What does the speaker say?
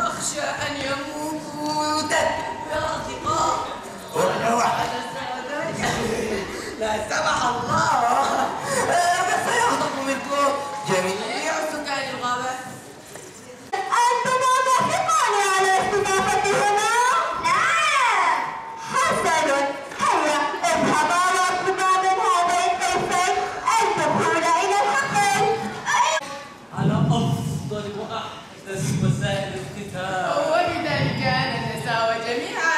أخشى أن يموت يا أصدقاء. لا سمح الله، سيهضم منكم جميع سكان الغابة. أنتما موافقان على استضافتي هنا؟ نعم. حسن، هيا اذهبا واطلبا من هذين الضيفين الدخول إلى الحقل. على أفضل وأحدث وسائل القتال. وبذلك نتساوى جميعا.